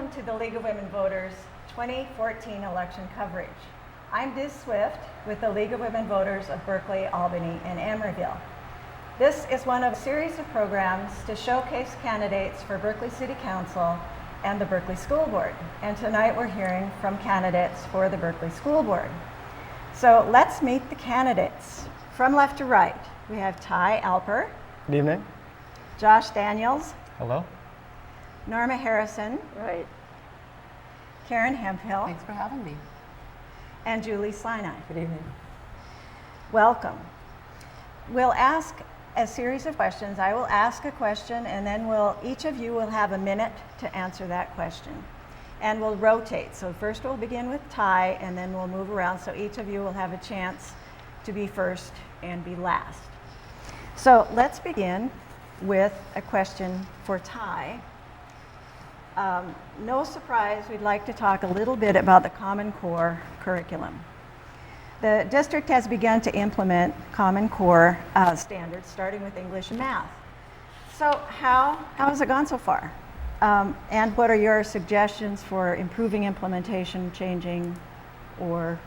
welcome to the League of Women Voters 2014 election coverage. I'm Diz Swift with the League of Women Voters of Berkeley, Albany, and Emeryville. This is one of a series of programs to showcase candidates for Berkeley City Council and the Berkeley School Board. And tonight we're hearing from candidates for the Berkeley School Board. So let's meet the candidates. From left to right, we have Ty Alper. Good evening. Josh Daniels. Hello. Norma Harrison. Right. Karen Hemphill. Thanks for having me. And Julie Sinai. Good evening. Welcome. We'll ask a series of questions. I will ask a question, and then each of you will have a minute to answer that question. And we'll rotate. So first we'll begin with Ty, and then we'll move around, so each of you will have a chance to be first and be last. So let's begin with a question for Ty. No surprise, we'd like to talk a little bit about the Common Core curriculum. The district has begun to implement Common Core standards, starting with English and math. So how has it gone so far? And what are your suggestions for improving implementation, changing, or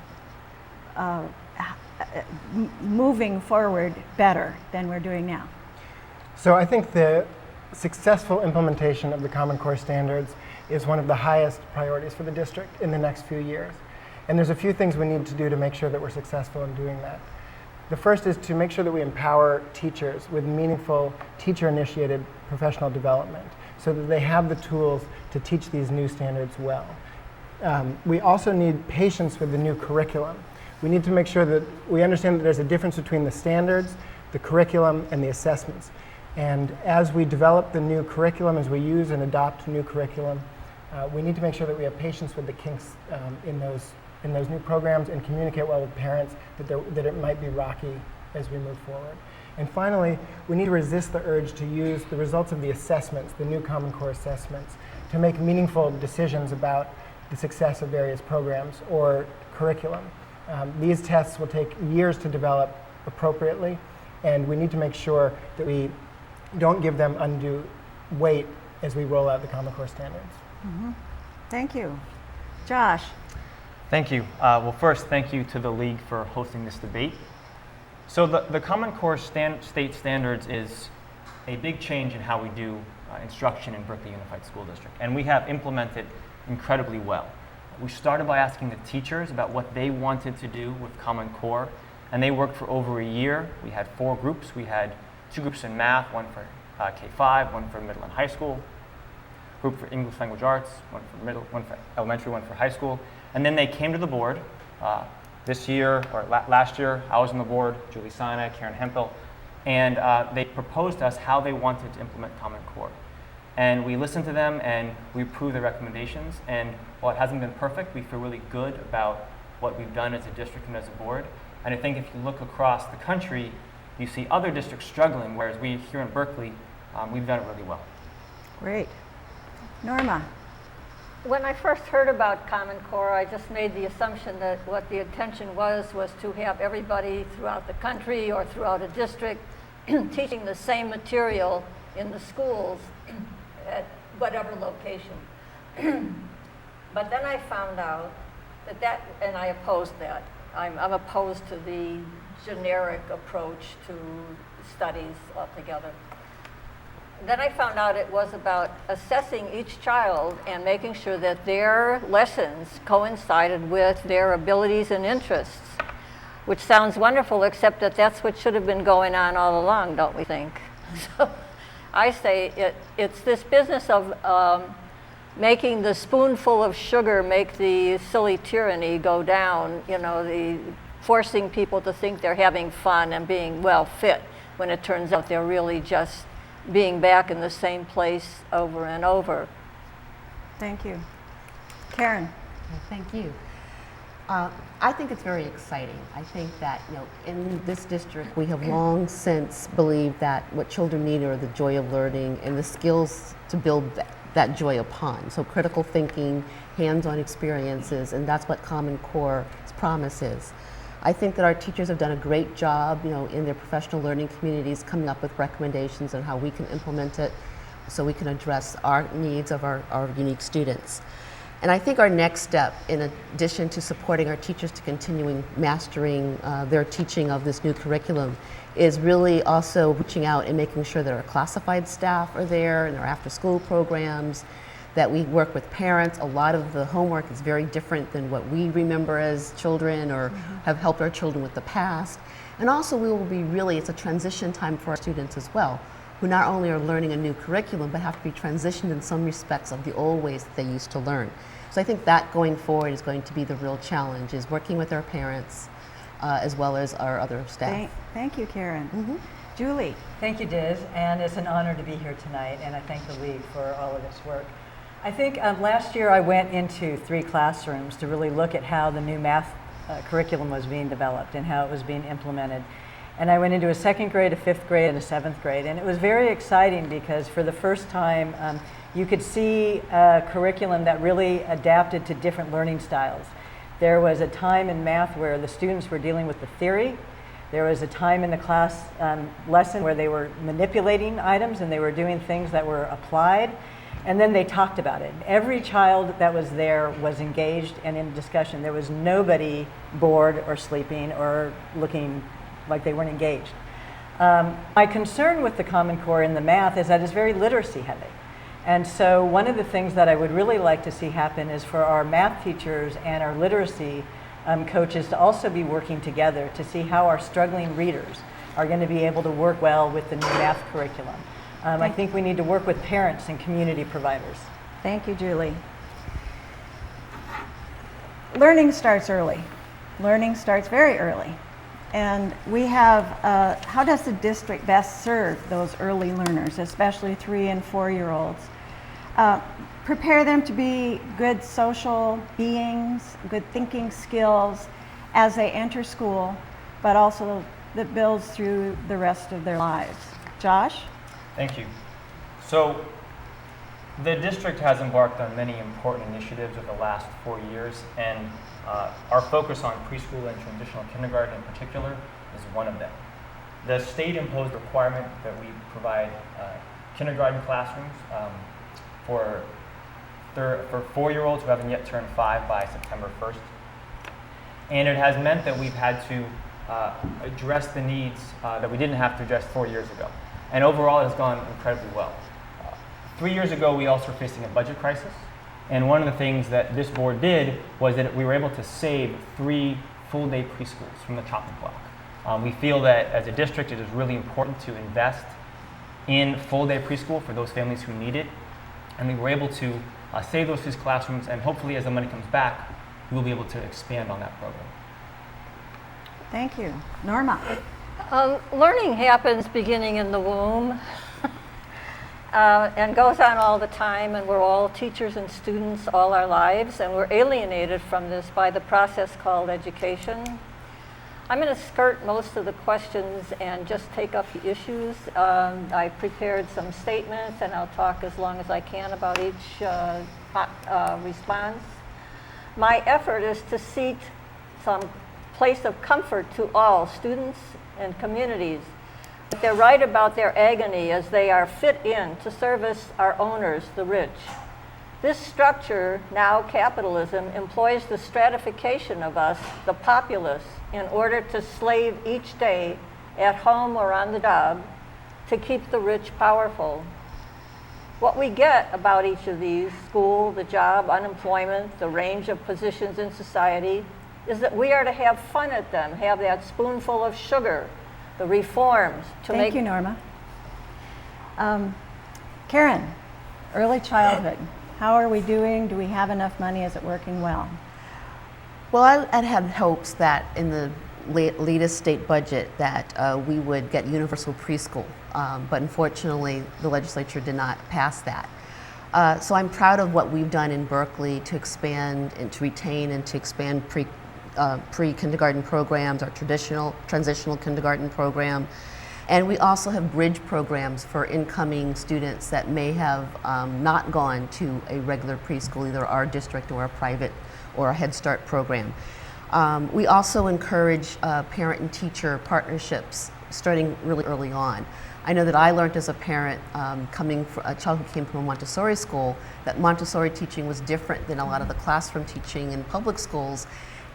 moving forward better than we're doing now? So I think the successful implementation of the Common Core standards is one of the highest priorities for the district in the next few years. And there's a few things we need to do to make sure that we're successful in doing that. The first is to make sure that we empower teachers with meaningful teacher-initiated professional development so that they have the tools to teach these new standards well. We also need patience with the new curriculum. We need to make sure that we understand that there's a difference between the standards, the curriculum, and the assessments. And as we develop the new curriculum, as we use and adopt new curriculum, we need to make sure that we have patience with the kinks in those new programs and communicate well with parents that it might be rocky as we move forward. And finally, we need to resist the urge to use the results of the assessments, the new Common Core assessments, to make meaningful decisions about the success of various programs or curriculum. These tests will take years to develop appropriately, and we need to make sure that we don't give them undue weight as we roll out the Common Core standards. Mm-hmm. Thank you. Josh. Thank you. Well, first, thank you to the League for hosting this debate. So the Common Core state standards is a big change in how we do instruction in Berkeley Unified School District, and we have implemented incredibly well. We started by asking the teachers about what they wanted to do with Common Core, and they worked for over a year. We had 4 groups. We had 2 groups in math, one for K-5, one for middle and high school, group for English language arts, one for middle, one for elementary, one for high school. And then they came to the board this year, or last year. I was on the board, Julie Sinai, Karen Hemphill, and they proposed to us how they wanted to implement Common Core. And we listened to them and we approved their recommendations. And while it hasn't been perfect, we feel really good about what we've done as a district and as a board. And I think if you look across the country, you see other districts struggling, whereas we here in Berkeley, we've done it really well. Great. Norma. When I first heard about Common Core, I just made the assumption that what the intention was to have everybody throughout the country or throughout a district teaching the same material in the schools at whatever location. But then I found out that, and I opposed that. I'm opposed to the generic approach to studies altogether. Then I found out it was about assessing each child and making sure that their lessons coincided with their abilities and interests, which sounds wonderful, except that that's what should have been going on all along, don't we think? So I say it's this business of making the spoonful of sugar make the silly tyranny go down, the forcing people to think they're having fun and being well fit when it turns out they're really just being back in the same place over and over. Thank you. Karen. Thank you. I think it's very exciting. I think that in this district we have long since believed that what children need are the joy of learning and the skills to build that joy upon. So critical thinking, hands-on experiences, and that's what Common Core's promise is. I think that our teachers have done a great job, in their professional learning communities coming up with recommendations on how we can implement it. so we can address our needs of our unique students. And I think our next step, in addition to supporting our teachers to continuing mastering their teaching of this new curriculum, is really also reaching out and making sure that our classified staff are there and our after-school programs, that we work with parents. A lot of the homework is very different than what we remember as children or have helped our children with the past. And also we will be really, it's a transition time for our students as well, who not only are learning a new curriculum, but have to be transitioned in some respects of the old ways that they used to learn. So I think that going forward is going to be the real challenge, is working with our parents as well as our other staff. Thank you, Karen. Julie. Thank you, Diz, and it's an honor to be here tonight, and I thank the League for all of this work. I think last year I went into 3 classrooms to really look at how the new math curriculum was being developed and how it was being implemented. And I went into a 2nd grade, a 5th grade, and a 7th grade, and it was very exciting because for the first time you could see a curriculum that really adapted to different learning styles. There was a time in math where the students were dealing with the theory. There was a time in the class lesson where they were manipulating items and they were doing things that were applied. And then they talked about it. Every child that was there was engaged and in discussion. There was nobody bored or sleeping or looking like they weren't engaged. My concern with the Common Core in the math is that it's very literacy heavy. And so one of the things that I would really like to see happen is for our math teachers and our literacy coaches to also be working together to see how our struggling readers are going to be able to work well with the new math curriculum. I think we need to work with parents and community providers. Thank you, Julie. Learning starts early. Learning starts very early. And we have, how does the district best serve those early learners, especially 3 and 4-year-olds? Prepare them to be good social beings, good thinking skills as they enter school, but also that builds through the rest of their lives. Josh? Thank you. So the district has embarked on many important initiatives over the last 4 years, and our focus on preschool and transitional kindergarten in particular is one of them. The state imposed requirement that we provide kindergarten classrooms for 4-year-olds who haven't yet turned 5 by September 1st. And it has meant that we've had to address the needs that we didn't have to address 4 years ago. And overall, it has gone incredibly well. 3 years ago, we also were facing a budget crisis. And one of the things that this board did was that we were able to save 3 full-day preschools from the chopping block. We feel that as a district, it is really important to invest in full-day preschool for those families who need it. And we were able to save those 6 classrooms, and hopefully as the money comes back, we will be able to expand on that program. Thank you. Norma? Learning happens beginning in the womb and goes on all the time, and we're all teachers and students all our lives, and we're alienated from this by the process called education. I'm going to skirt most of the questions and just take up the issues. I prepared some statements, and I'll talk as long as I can about each response. My effort is to seek some place of comfort to all students and communities. They're right about their agony as they are fit in to service our owners, the rich. This structure, now capitalism, employs the stratification of us, the populace, in order to slave each day at home or on the job to keep the rich powerful. What we get about each of these, school, the job, unemployment, the range of positions in society, is that we are to have fun at them, have that spoonful of sugar, the reforms to make... Thank you, Norma. Karen, early childhood. How are we doing? Do we have enough money? Is it working well? Well, I'd had hopes that in the latest state budget that we would get universal preschool, but unfortunately the legislature did not pass that. So I'm proud of what we've done in Berkeley to expand and to retain and to expand pre-kindergarten programs, our transitional kindergarten program. And we also have bridge programs for incoming students that may have not gone to a regular preschool, either our district or a private or a Head Start program. We also encourage parent and teacher partnerships starting really early on. I know that I learned as a parent, coming from a child who came from a Montessori school, that Montessori teaching was different than a lot of the classroom teaching in public schools,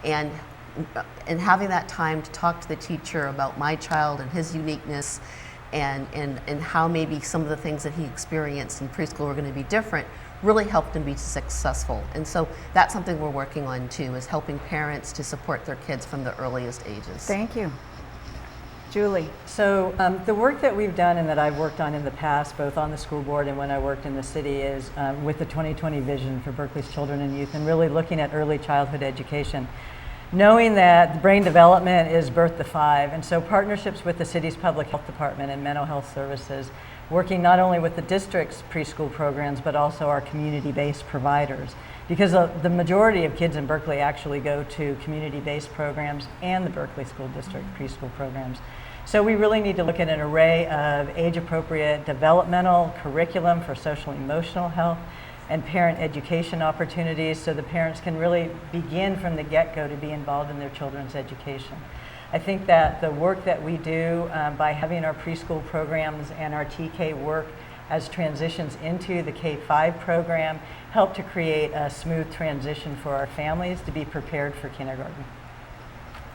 and having that time to talk to the teacher about my child and his uniqueness, and how maybe some of the things that he experienced in preschool were going to be different, really helped him be successful. And so that's something we're working on too, is helping parents to support their kids from the earliest ages. Thank you. Julie. So the work that we've done and that I've worked on in the past, both on the school board and when I worked in the city, is with the 2020 vision for Berkeley's children and youth, and really looking at early childhood education. Knowing that brain development is birth to 5, and so partnerships with the city's public health department and mental health services, working not only with the district's preschool programs, but also our community-based providers. Because the majority of kids in Berkeley actually go to community-based programs and the Berkeley School District preschool programs. So we really need to look at an array of age-appropriate developmental curriculum for social and emotional health and parent education opportunities, so the parents can really begin from the get-go to be involved in their children's education. I think that the work that we do by having our preschool programs and our TK work as transitions into the K-5 program help to create a smooth transition for our families to be prepared for kindergarten.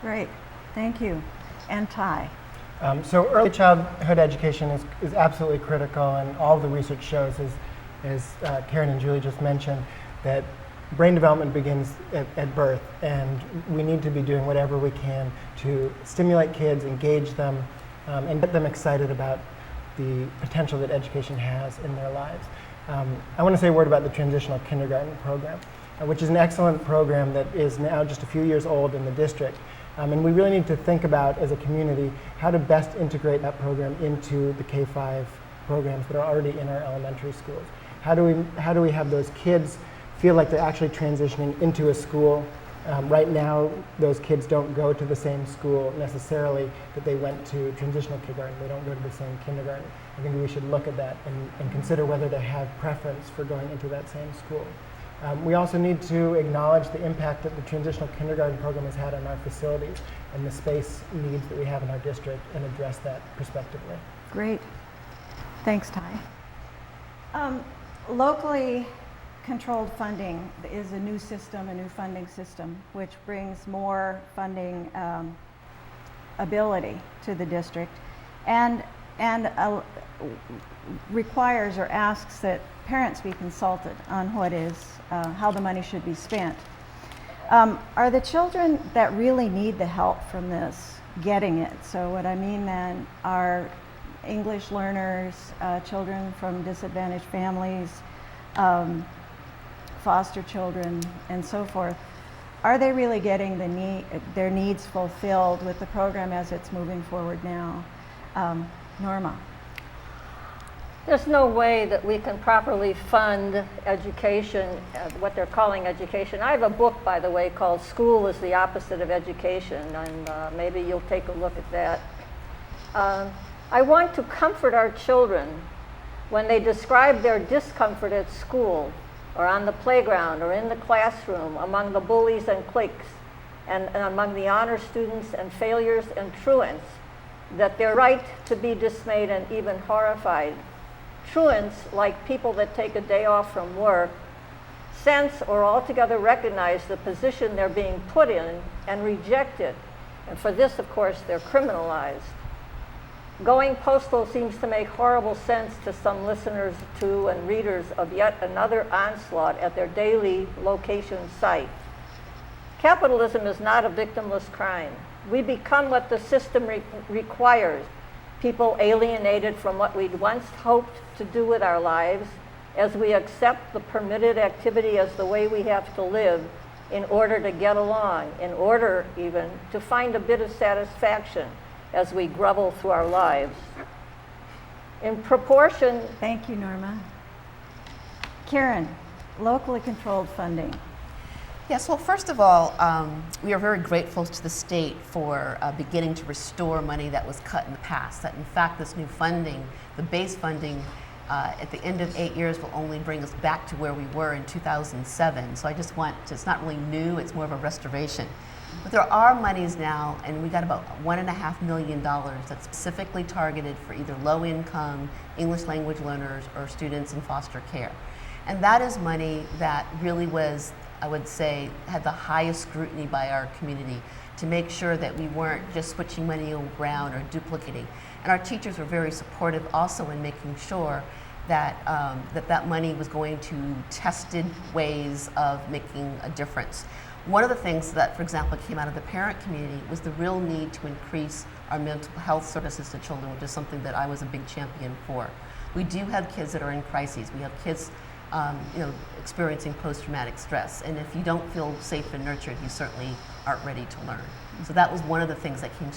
Great. Thank you. And Ty. So early childhood education is absolutely critical, and all the research shows, as Karen and Julie just mentioned, that brain development begins at birth, and we need to be doing whatever we can to stimulate kids, engage them, and get them excited about the potential that education has in their lives. I want to say a word about the Transitional Kindergarten Program, which is an excellent program that is now just a few years old in the district. And we really need to think about, as a community, how to best integrate that program into the K-5 programs that are already in our elementary schools. How do we have those kids feel like they're actually transitioning into a school? Right now, those kids don't go to the same school necessarily that they went to transitional kindergarten. They don't go to the same kindergarten. I think we should look at that and consider whether they have preference for going into that same school. We also need to acknowledge the impact that the transitional kindergarten program has had on our facilities and the space needs that we have in our district, and address that prospectively. Great. Thanks, Ty. Locally controlled funding is a new system, a new funding system, which brings more funding ability to the district, and requires or asks that parents be consulted on what is, how the money should be spent. Are the children that really need the help from this getting it? So what I mean then are English learners, children from disadvantaged families, foster children, and so forth. Are they really getting their needs fulfilled with the program as it's moving forward now? Norma. There's no way that we can properly fund education, what they're calling education. I have a book, by the way, called School is the Opposite of Education, and maybe you'll take a look at that. I want to comfort our children when they describe their discomfort at school or on the playground or in the classroom among the bullies and cliques and among the honor students and failures and truants, that they're right to be dismayed and even horrified. Truants, like people that take a day off from work, sense or altogether recognize the position they're being put in and reject it. And for this, of course, they're criminalized. Going postal seems to make horrible sense to some listeners to and readers of yet another onslaught at their daily location site. Capitalism is not a victimless crime. We become what the system requires. People alienated from what we'd once hoped to do with our lives, as we accept the permitted activity as the way we have to live in order to get along, in order even to find a bit of satisfaction as we grovel through our lives. In proportion... Thank you, Norma. Karen, locally controlled funding. Yes, well, first of all, we are very grateful to the state for beginning to restore money that was cut in the past. That in fact, this new funding, the base funding, at the end of 8 years will only bring us back to where we were in 2007. So I just want to, it's not really new, it's more of a restoration. But there are monies now, and we got about $1.5 million that's specifically targeted for either low income English language learners or students in foster care. And that is money that really was, I would say, had the highest scrutiny by our community to make sure that we weren't just switching money around or duplicating. And our teachers were very supportive also in making sure that that money was going to tested ways of making a difference. One of the things that, for example, came out of the parent community was the real need to increase our mental health services to children, which is something that I was a big champion for. We do have kids that are in crises. We have kids experiencing post-traumatic stress. And if you don't feel safe and nurtured, you certainly aren't ready to learn. So that was one of the things that came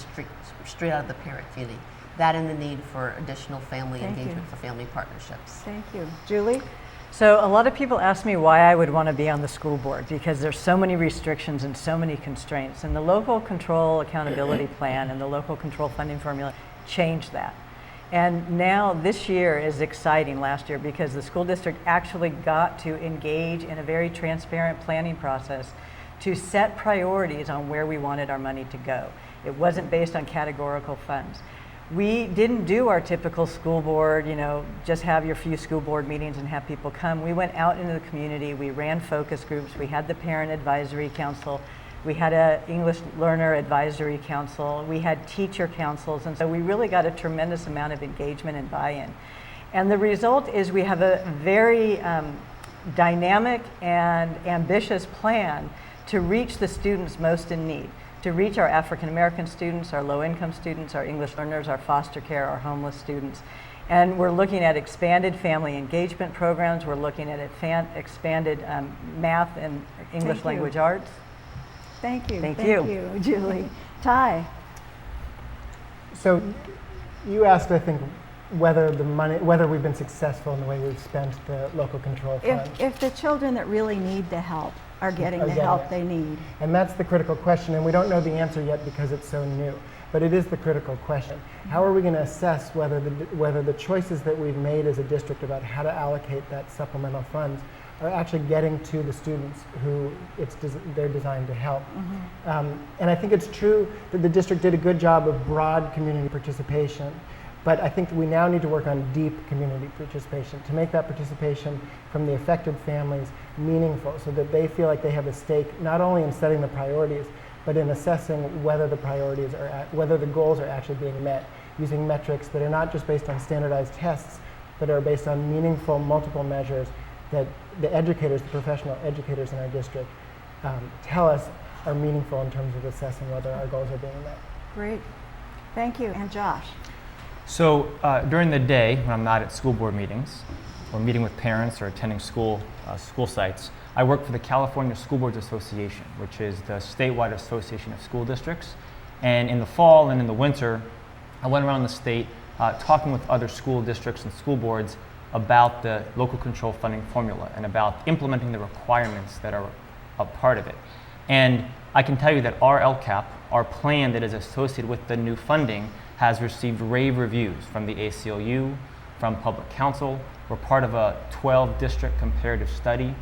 straight out of the parent community. That and the need for additional family engagement for family partnerships. Thank you. Julie? So a lot of people ask me why I would want to be on the school board, because there's so many restrictions and so many constraints. And the local control accountability plan and the local control funding formula changed that. And now this year is exciting, last year, because the school district actually got to engage in a very transparent planning process to set priorities on where we wanted our money to go. It wasn't based on categorical funds. We didn't do our typical school board, just have your few school board meetings and have people come. We went out into the community, we ran focus groups, we had the parent advisory council, we had an English learner advisory council, we had teacher councils, and so we really got a tremendous amount of engagement and buy-in. And the result is we have a very dynamic and ambitious plan to reach the students most in need, to reach our African American students, our low income students, our English learners, our foster care, our homeless students. And we're looking at expanded family engagement programs, we're looking at expanded math and English language arts. Thank you. Thank you, Julie. Ty? So you asked, I think, whether we've been successful in the way we've spent the local control funds. If the children that really need the help are getting the help they need. And that's the critical question, and we don't know the answer yet because it's so new. But it is the critical question. How are we going to assess whether the choices that we've made as a district about how to allocate that supplemental funds are actually getting to the students who they're designed to help? And I think it's true that the district did a good job of broad community participation, but I think we now need to work on deep community participation to make that participation from the affected families meaningful so that they feel like they have a stake not only in setting the priorities, but in assessing whether whether the goals are actually being met using metrics that are not just based on standardized tests, but are based on meaningful multiple measures that the educators, the professional educators in our district tell us are meaningful in terms of assessing whether our goals are being met. Great. Thank you. And Josh? So during the day, when I'm not at school board meetings, or meeting with parents or attending school sites, I work for the California School Boards Association, which is the statewide association of school districts. And in the fall and in the winter, I went around the state talking with other school districts and school boards about the local control funding formula and about implementing the requirements that are a part of it. And I can tell you that our LCAP, our plan that is associated with the new funding, has received rave reviews from the ACLU, from Public Counsel. We're part of a 12-district comparative study.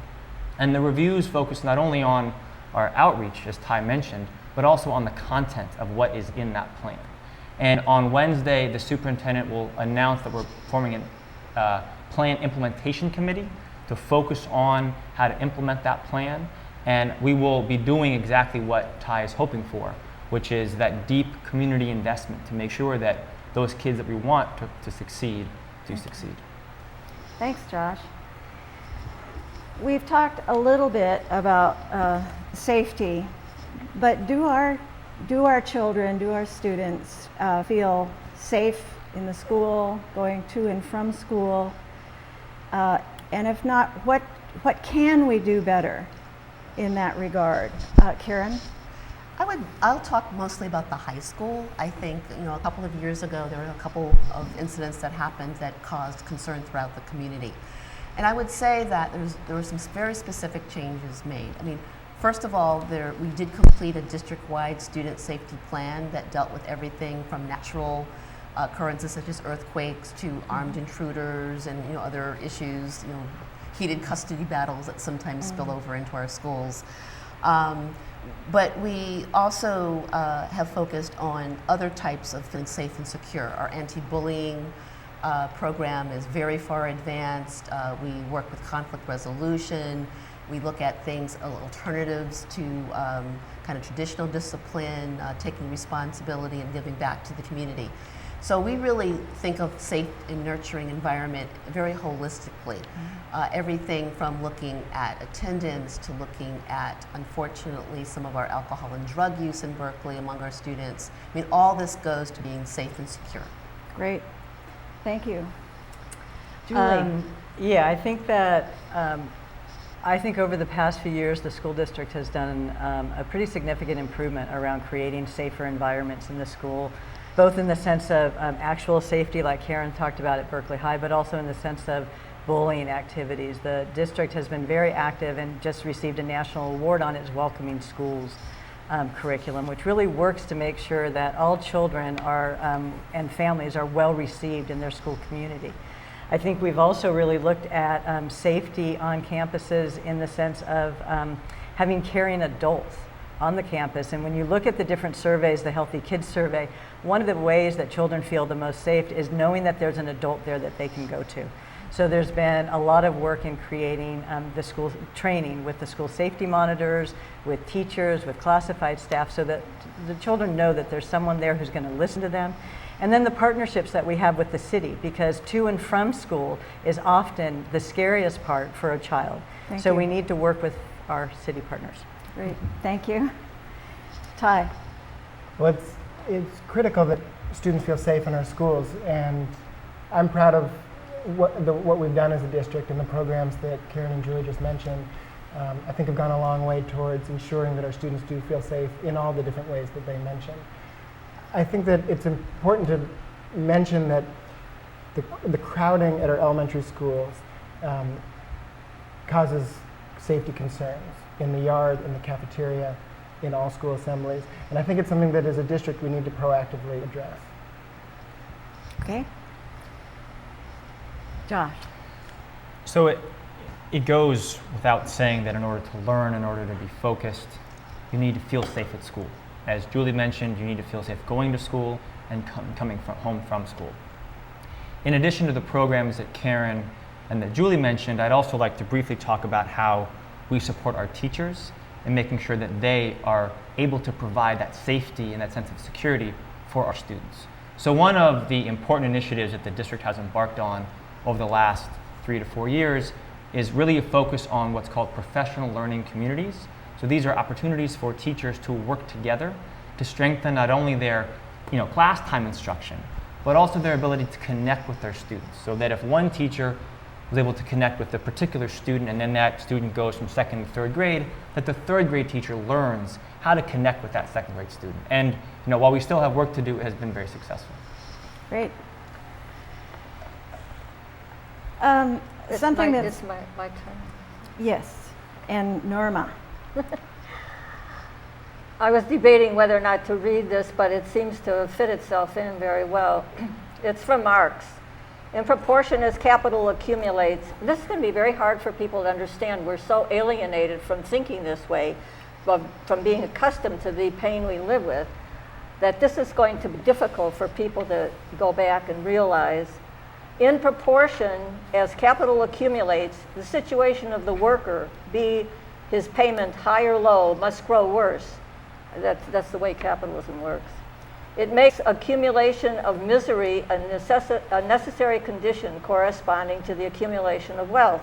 And the reviews focus not only on our outreach, as Ty mentioned, but also on the content of what is in that plan. And on Wednesday, the superintendent will announce that we're forming a plan implementation committee to focus on how to implement that plan. And we will be doing exactly what Ty is hoping for, which is that deep community investment to make sure that those kids that we want to succeed do succeed. Thanks, Josh. We've talked a little bit about safety, but do our children, do our students feel safe in the school, going to and from school? And if not, what can we do better in that regard? Karen? I'll talk mostly about the high school. I think, a couple of years ago, there were a couple of incidents that happened that caused concern throughout the community. And I would say that there were some very specific changes made. I mean, first of all, we did complete a district-wide student safety plan that dealt with everything from natural occurrences such as earthquakes to armed intruders and other issues, heated custody battles that sometimes spill over into our schools. But we also have focused on other types of feeling safe and secure. Our anti-bullying program is very far advanced. We work with conflict resolution. We look at things, alternatives to kind of traditional discipline, taking responsibility and giving back to the community. So we really think of safe and nurturing environment very holistically. Everything from looking at attendance to looking at, unfortunately, some of our alcohol and drug use in Berkeley among our students. I mean, all this goes to being safe and secure. Great. Thank you. Julie. Yeah, I think that I think over the past few years, the school district has done a pretty significant improvement around creating safer environments in the school, both in the sense of actual safety, like Karen talked about at Berkeley High, but also in the sense of bullying activities. The district has been very active and just received a national award on its Welcoming Schools curriculum, which really works to make sure that all children are and families are well received in their school community. I think we've also really looked at safety on campuses in the sense of having caring adults on the campus. And when you look at the different surveys, the Healthy Kids survey, one of the ways that children feel the most safe is knowing that there's an adult there that they can go to. So there's been a lot of work in creating the school training with the school safety monitors, with teachers, with classified staff, so that the children know that there's someone there who's going to listen to them. And then the partnerships that we have with the city, because to and from school is often the scariest part for a child. Thank so you. we need to work with our city partners. Great. Thank you. Ty. Well, it's critical that students feel safe in our schools, and I'm proud of what we've done as a district, and the programs that Karen and Julie just mentioned, I think have gone a long way towards ensuring that our students do feel safe in all the different ways that they mentioned. I think that it's important to mention that the crowding at our elementary schools causes safety concerns in the yard, in the cafeteria, in all school assemblies. And I think it's something that as a district we need to proactively address. Okay. Josh. So it goes without saying that in order to learn, in order to be focused, you need to feel safe at school. As Julie mentioned, you need to feel safe going to school and coming home from school. In addition to the programs that Karen and that Julie mentioned, I'd also like to briefly talk about how we support our teachers and making sure that they are able to provide that safety and that sense of security for our students. So one of the important initiatives that the district has embarked on over the last 3 to 4 years is really a focus on what's called professional learning communities. So these are opportunities for teachers to work together to strengthen not only their class time instruction, but also their ability to connect with their students. So that if one teacher was able to connect with a particular student and then that student goes from 2nd to 3rd grade, that the 3rd grade teacher learns how to connect with that 2nd grade student. And while we still have work to do, it has been very successful. Great. It's Something my, that's it's my turn. yes, and Norma. I was debating whether or not to read this, but it seems to fit itself in very well. It's from Marx. In proportion as capital accumulates, this is going to be very hard for people to understand. We're so alienated from thinking this way, from being accustomed to the pain we live with, that this is going to be difficult for people to go back and realize. In proportion as capital accumulates, the situation of the worker, be his payment high or low, must grow worse. That's the way capitalism works. It makes accumulation of misery a necessary condition corresponding to the accumulation of wealth.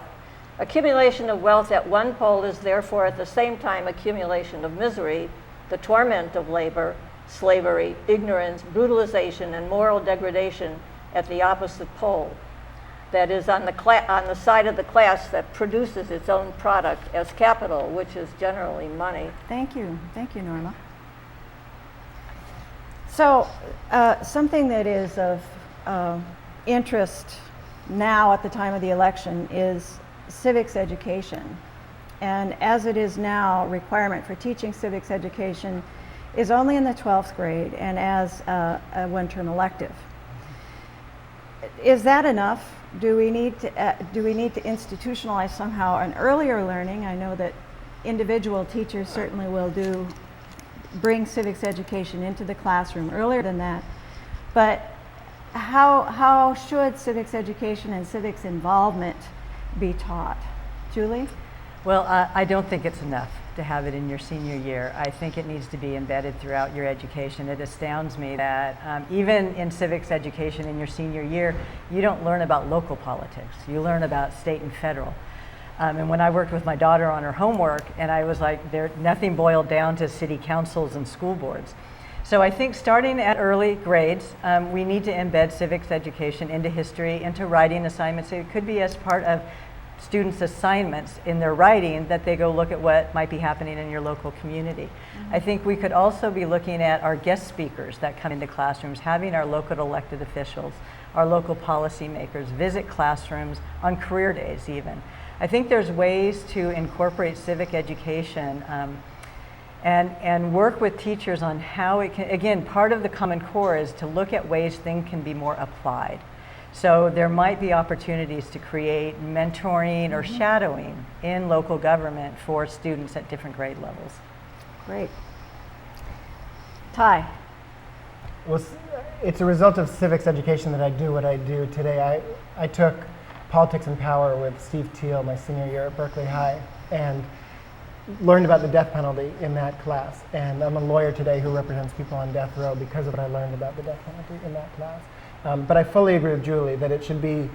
Accumulation of wealth at one pole is therefore at the same time accumulation of misery, the torment of labor, slavery, ignorance, brutalization, and moral degradation at the opposite pole. That is on the side of the class that produces its own product as capital, which is generally money. Thank you, Norma. So something that is of interest now at the time of the election is civics education. And as it is now, requirement for teaching civics education is only in the 12th grade and as a one-term elective. is that enough? Do we need to institutionalize somehow an earlier learning? I know that individual teachers certainly will bring civics education into the classroom earlier than that. But how should civics education and civics involvement be taught? Julie? Well, I don't think it's enough to have it in your senior year. I think it needs to be embedded throughout your education. It astounds me that even in civics education in your senior year, you don't learn about local politics. You learn about state and federal. And when I worked with my daughter on her homework, and I was like, nothing boiled down to city councils and school boards. So I think starting at early grades, we need to embed civics education into history, into writing assignments. It could be as part of students' assignments in their writing that they go look at what might be happening in your local community. I think we could also be looking at our guest speakers that come into classrooms, having our local elected officials, our local policymakers visit classrooms on career days even. I think there's ways to incorporate civic education and work with teachers on how it can, again, part of the Common Core is to look at ways things can be more applied. So there might be opportunities to create mentoring or shadowing in local government for students at different grade levels. Great. Ty? Well, it's a result of civics education that I do what I do today. I took Politics and Power with Steve Teal my senior year at Berkeley High and learned about the death penalty in that class. And I'm a lawyer today who represents people on death row because of what I learned about the death penalty in that class. But I fully agree with Julie that it should be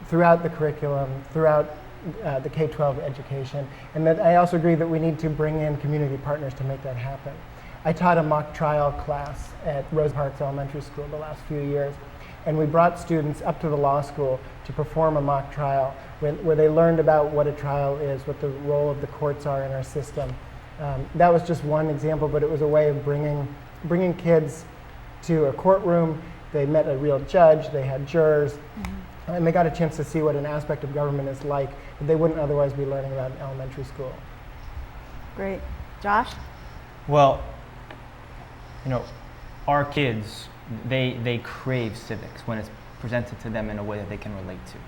throughout the curriculum, throughout the K-12 education, and that I also agree that we need to bring in community partners to make that happen. I taught a mock trial class at Rose Parks Elementary School the last few years, and we brought students up to the law school to perform a mock trial where they learned about what a trial is, what the role of the courts are in our system. That was just one example, but it was a way of bringing kids to a courtroom. They met a real judge, they had jurors, and they got a chance to see what an aspect of government is like that they wouldn't otherwise be learning about in elementary school. Great. Josh? Well, our kids, they crave civics when it's presented to them in a way that they can relate to.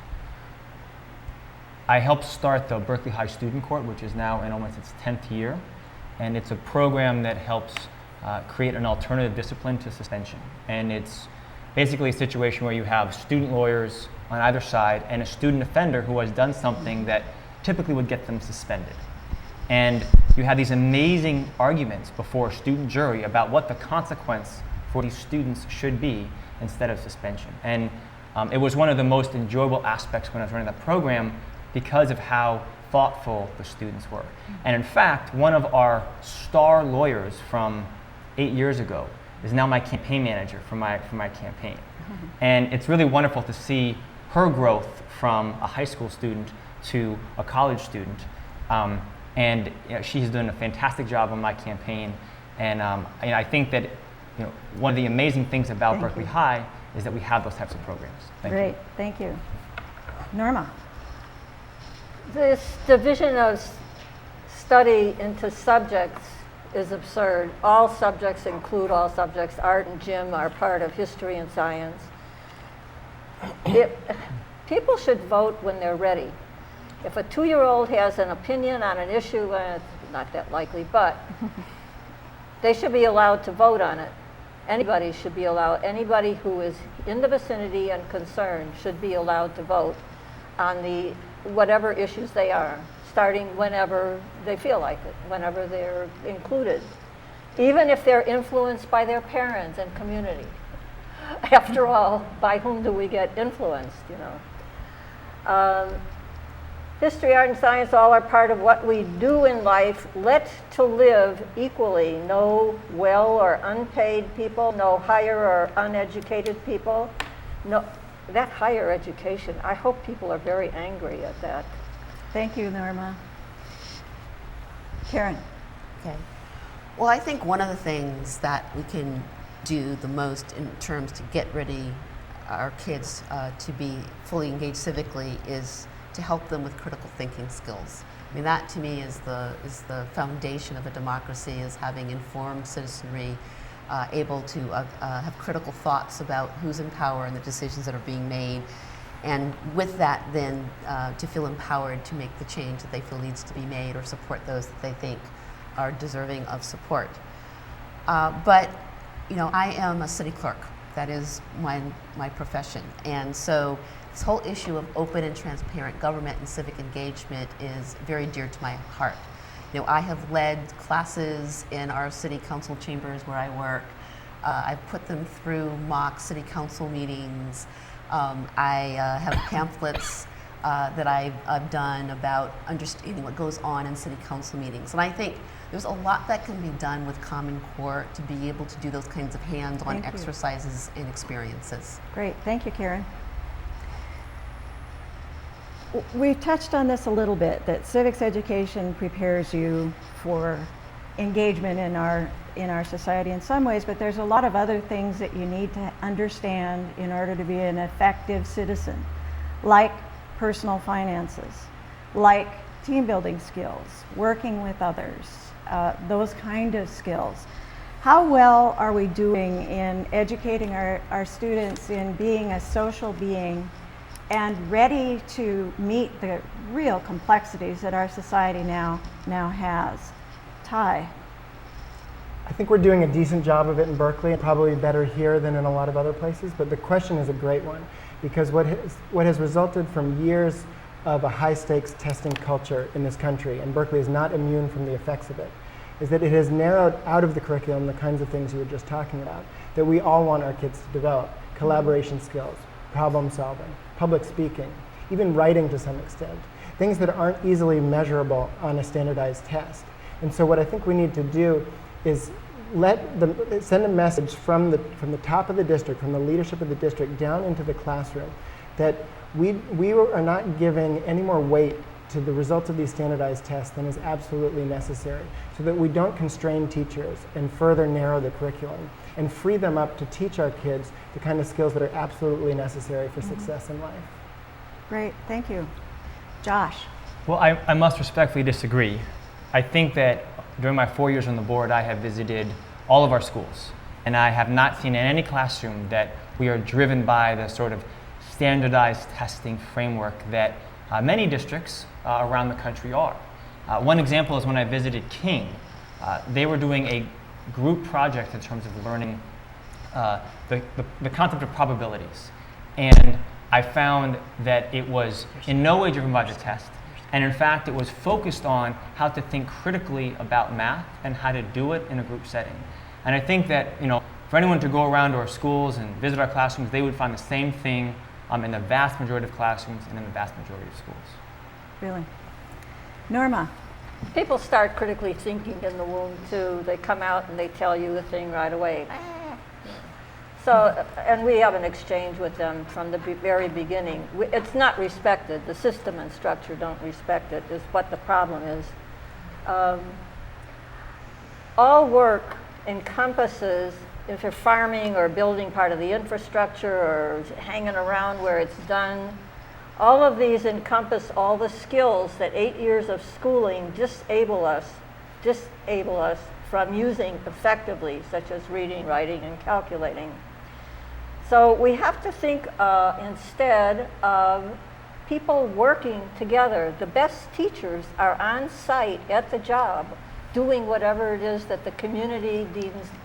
I helped start the Berkeley High Student Court, which is now in almost its 10th year, and it's a program that helps create an alternative discipline to suspension. And it's basically a situation where you have student lawyers on either side and a student offender who has done something that typically would get them suspended. And you have these amazing arguments before a student jury about what the consequence for these students should be instead of suspension. And it was one of the most enjoyable aspects when I was running that program because of how thoughtful the students were. And in fact, one of our star lawyers from 8 years ago is now my campaign manager for my campaign. And it's really wonderful to see her growth from a high school student to a college student. And she has done a fantastic job on my campaign. And I think that one of the amazing things about Berkeley High is that we have those types of programs. Great, thank you. Norma? This division of study into subjects is absurd. All subjects include all subjects. Art and gym are part of history and science. People should vote when they're ready. If a 2-year-old has an opinion on an issue, it's not that likely, but they should be allowed to vote on it. Anybody should be allowed, anybody who is in the vicinity and concerned should be allowed to vote on the whatever issues they are, starting whenever they feel like it, whenever they're included, even if they're influenced by their parents and community. After all, by whom do we get influenced, History, art, and science all are part of what we do in life. Let to live equally. No well or unpaid people, no higher or uneducated people. No, that higher education, I hope people are very angry at that. Thank you, Norma. Karen? Okay. Well, I think one of the things that we can do the most in terms to get ready our kids to be fully engaged civically is to help them with critical thinking skills. I mean, that to me is the foundation of a democracy, is having informed citizenry able to have critical thoughts about who's in power and the decisions that are being made. And with that, then to feel empowered to make the change that they feel needs to be made or support those that they think are deserving of support. But I am a city clerk. That is my profession. And so this whole issue of open and transparent government and civic engagement is very dear to my heart. I have led classes in our city council chambers where I work. I've put them through mock city council meetings. I have pamphlets that I've done about understanding what goes on in city council meetings. And I think there's a lot that can be done with Common Core to be able to do those kinds of hands-on exercises and experiences. Great, thank you, Karen. We've touched on this a little bit, that civics education prepares you for engagement in our society in some ways, but there's a lot of other things that you need to understand in order to be an effective citizen, like personal finances, like team building skills, working with others, those kind of skills. How well are we doing in educating our students in being a social being and ready to meet the real complexities that our society now has? Ty? I think we're doing a decent job of it in Berkeley, and probably better here than in a lot of other places, but the question is a great one, because what has resulted from years of a high-stakes testing culture in this country, and Berkeley is not immune from the effects of it, is that it has narrowed out of the curriculum the kinds of things you were just talking about, that we all want our kids to develop: collaboration skills, problem solving, public speaking, even writing to some extent, things that aren't easily measurable on a standardized test. And so what I think we need to do is send a message from the top of the district, from the leadership of the district down into the classroom, that we are not giving any more weight to the results of these standardized tests than is absolutely necessary, so that we don't constrain teachers and further narrow the curriculum and free them up to teach our kids the kind of skills that are absolutely necessary for success in life. Great, thank you. Josh? Well, I must respectfully disagree. I think that during my 4 years on the board, I have visited all of our schools, and I have not seen in any classroom that we are driven by the sort of standardized testing framework that many districts around the country are. One example is when I visited King. They were doing a group project in terms of learning the concept of probabilities. And I found that it was in no way driven by the test. And in fact, it was focused on how to think critically about math and how to do it in a group setting. And I think that, for anyone to go around to our schools and visit our classrooms, they would find the same thing in the vast majority of classrooms and in the vast majority of schools. Really? Norma? People start critically thinking in the womb too. They come out and they tell you the thing right away. So, and we have an exchange with them from the very beginning. It's not respected. The system and structure don't respect it, is what the problem is. All work encompasses, if you're farming or building part of the infrastructure or hanging around where it's done, all of these encompass all the skills that 8 years of schooling disable us from using effectively, such as reading, writing, and calculating. So we have to think instead of people working together. The best teachers are on site at the job doing whatever it is that the community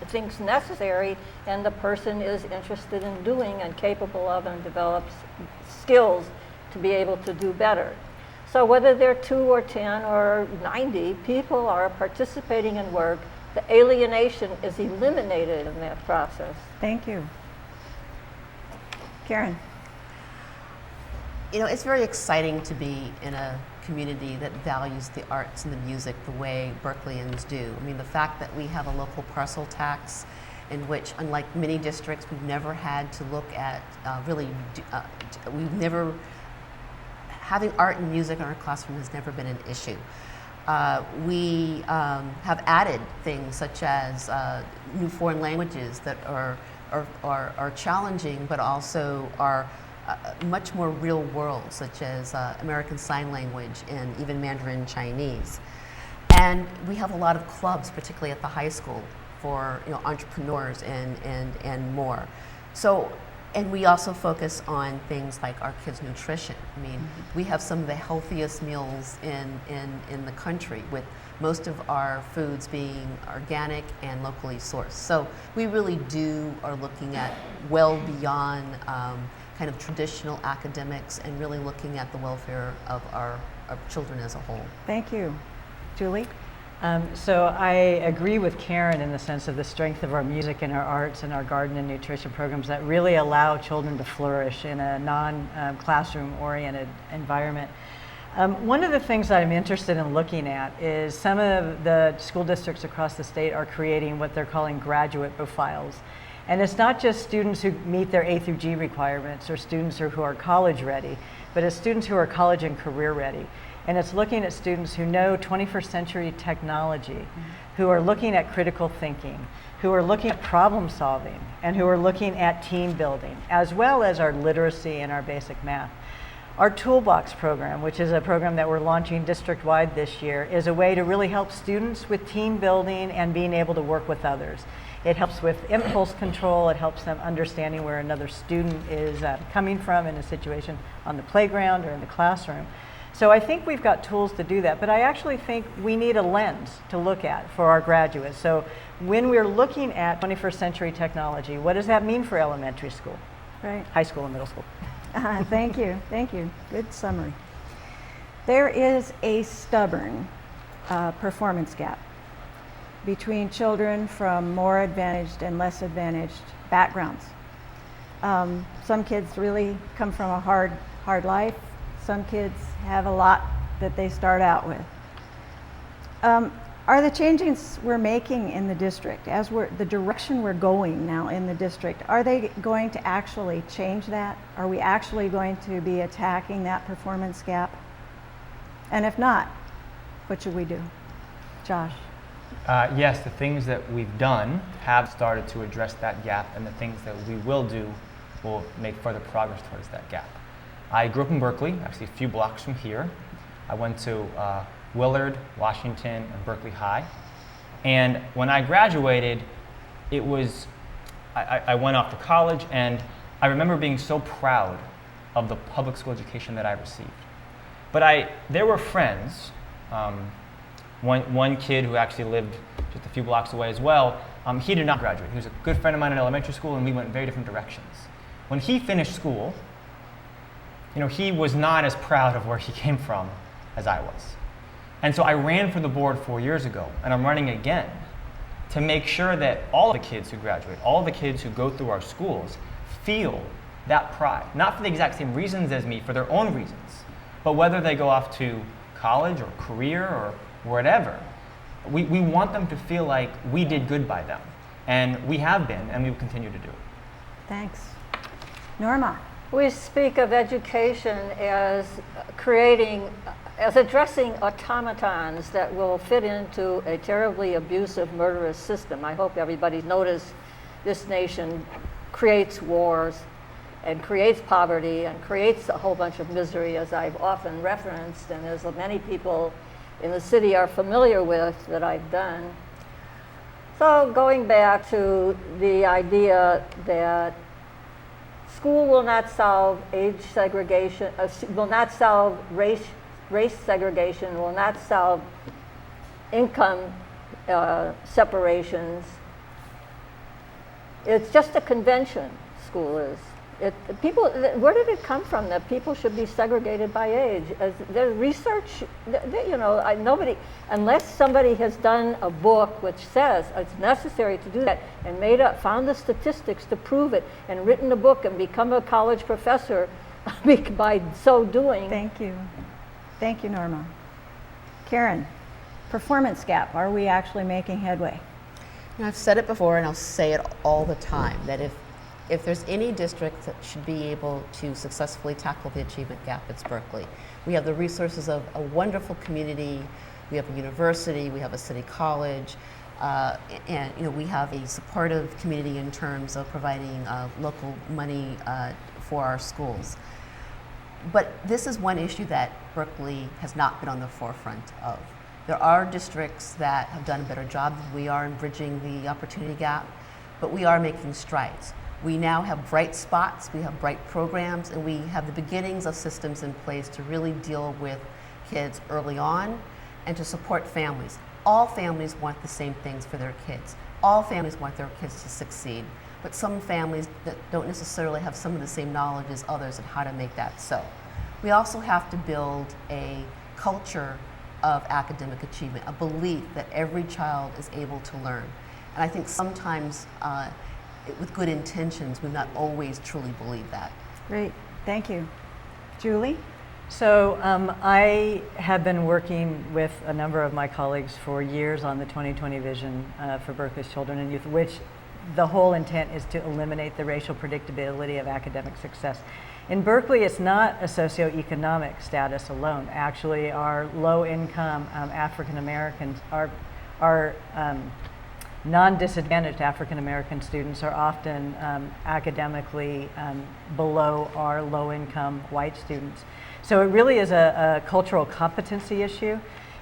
thinks necessary and the person is interested in doing and capable of and develops skills to be able to do better. So whether they're 2 or 10 or 90, people are participating in work. The alienation is eliminated in that process. Thank you. Karen? It's very exciting to be in a community that values the arts and the music the way Berkeleyans do. I mean, the fact that we have a local parcel tax in which, unlike many districts, we've never had to look at having art and music in our classroom has never been an issue. We have added things such as new foreign languages that are challenging, but also are much more real world, such as American Sign Language and even Mandarin Chinese. And we have a lot of clubs, particularly at the high school, for entrepreneurs and more. So, and we also focus on things like our kids' nutrition. I mean, we have some of the healthiest meals in the country, with most of our foods being organic and locally sourced. So we really are looking at well beyond kind of traditional academics and really looking at the welfare of our children as a whole. Thank you. Julie? So I agree with Karen in the sense of the strength of our music and our arts and our garden and nutrition programs that really allow children to flourish in a non-classroom oriented environment. One of the things that I'm interested in looking at is some of the school districts across the state are creating what they're calling graduate profiles. And it's not just students who meet their A through G requirements or students who are college ready, but it's students who are college and career ready. And it's looking at students who know 21st century technology, who are looking at critical thinking, who are looking at problem solving, and who are looking at team building, as well as our literacy and our basic math. Our Toolbox program, which is a program that we're launching district-wide this year, is a way to really help students with team building and being able to work with others. It helps with impulse control. It helps them understanding where another student is coming from in a situation on the playground or in the classroom. So I think we've got tools to do that, but I actually think we need a lens to look at for our graduates. So when we're looking at 21st century technology, what does that mean for elementary school, Right. high school and middle school? Thank you. Thank you. Good summary. There is a stubborn performance gap between children from more advantaged and less advantaged backgrounds. Some kids really come from a hard life. Some kids have a lot that they start out with. Are the changes we're making in the district, the direction we're going now in the district, are they going to actually change that? Are we actually going to be attacking that performance gap? And if not, what should we do? Josh? Yes, the things that we've done have started to address that gap, and the things that we will do will make further progress towards that gap. I grew up in Berkeley, actually a few blocks from here. I went to Willard, Washington, and Berkeley High. And when I graduated, I went off to college, and I remember being so proud of the public school education that I received. But there were friends, one kid who actually lived just a few blocks away as well, he did not graduate. He was a good friend of mine in elementary school, and we went in very different directions. When he finished school, he was not as proud of where he came from as I was. And so I ran for the board 4 years ago, and I'm running again to make sure that all the kids who graduate, all the kids who go through our schools feel that pride. Not for the exact same reasons as me, for their own reasons, but whether they go off to college or career or whatever, we want them to feel like we did good by them. And we have been, and we will continue to do it. Thanks. Norma? We speak of education as addressing automatons that will fit into a terribly abusive, murderous system. I hope everybody's noticed this nation creates wars and creates poverty and creates a whole bunch of misery, as I've often referenced, and as many people in the city are familiar with that I've done. So going back to the idea that school will not solve age segregation, will not solve race segregation, will not solve income separations. It's just a convention, school is. Where did it come from that people should be segregated by age? There's research, nobody, unless somebody has done a book which says it's necessary to do that and found the statistics to prove it and written a book and become a college professor by so doing. Thank you. Thank you, Norma. Karen, performance gap, are we actually making headway? I've said it before and I'll say it all the time, that if there's any district that should be able to successfully tackle the achievement gap, it's Berkeley. We have the resources of a wonderful community, we have a university, we have a city college, and we have a supportive community in terms of providing local money for our schools. But this is one issue that Berkeley has not been on the forefront of. There are districts that have done a better job than we are in bridging the opportunity gap, but we are making strides. We now have bright spots, we have bright programs, and we have the beginnings of systems in place to really deal with kids early on and to support families. All families want the same things for their kids. All families want their kids to succeed, but some families that don't necessarily have some of the same knowledge as others on how to make that so. We also have to build a culture of academic achievement, a belief that every child is able to learn. And I think sometimes with good intentions, we not always truly believe that. Great, thank you. Julie? So I have been working with a number of my colleagues for years on the 2020 vision for Berkeley's children and youth, which the whole intent is to eliminate the racial predictability of academic success. In Berkeley, it's not a socioeconomic status alone. Actually, our low-income African Americans, our non-disadvantaged African American students are often academically below our low-income white students. So it really is a cultural competency issue.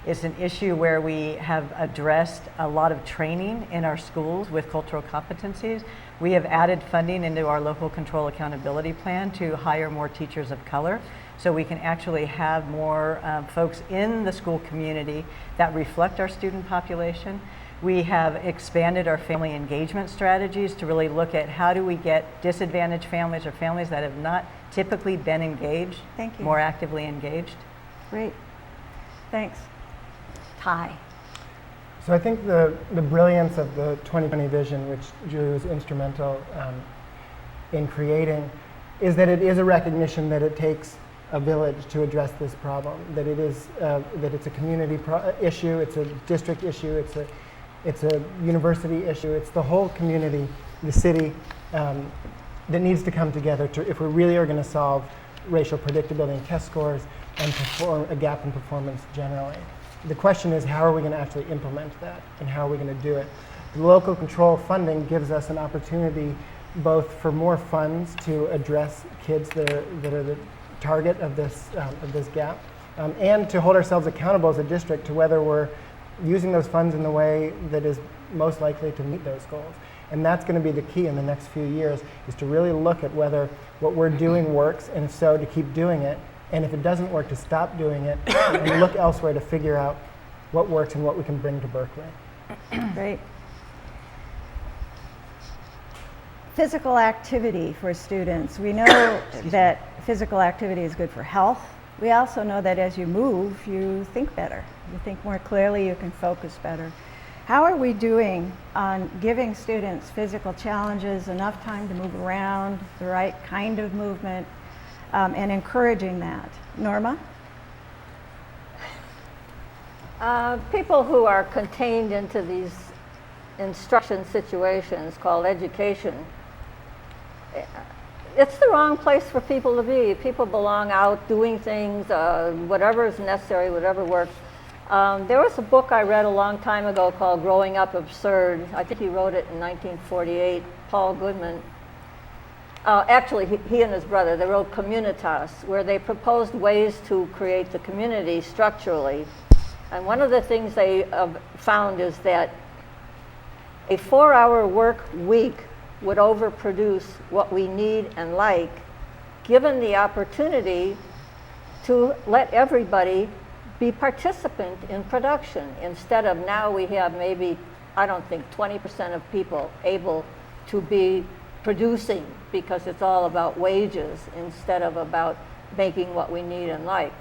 It's an issue where we have addressed a lot of training in our schools with cultural competencies. We have added funding into our local control accountability plan to hire more teachers of color so we can actually have more folks in the school community that reflect our student population. We have expanded our family engagement strategies to really look at how do we get disadvantaged families or families that have not typically been engaged, Thank you. more actively engaged. Great, thanks. Ty? So I think the brilliance of the 2020 vision, which Julie was instrumental in creating, is that it is a recognition that it takes a village to address this problem, that it is that it's a community issue, it's a district issue, it's a university issue, it's the whole community, the city, that needs to come together if we really are going to solve racial predictability in test scores and a gap in performance generally. The question is, how are we going to actually implement that, and how are we going to do it? The local control funding gives us an opportunity both for more funds to address kids that are the target of this gap, and to hold ourselves accountable as a district to whether we're using those funds in the way that is most likely to meet those goals. And that's going to be the key in the next few years, is to really look at whether what we're doing works, and if so, to keep doing it. And if it doesn't work, to stop doing it and look elsewhere to figure out what works and what we can bring to Berkeley. Great. Physical activity for students. We know that physical activity is good for health. We also know that as you move, you think better. You think more clearly, you can focus better. How are we doing on giving students physical challenges, enough time to move around, the right kind of movement, and encouraging that? Norma? People who are contained into these instruction situations called education, it's the wrong place for people to be. People belong out doing things, whatever is necessary, whatever works. There was a book I read a long time ago called Growing Up Absurd. I think he wrote it in 1948, Paul Goodman. Actually, he and his brother, they wrote Communitas, where they proposed ways to create the community structurally. And one of the things they found is that a 4-hour work week would overproduce what we need and like, given the opportunity to let everybody be participant in production. Instead of now we have maybe, I don't think, 20% of people able to be producing because it's all about wages instead of about making what we need and like.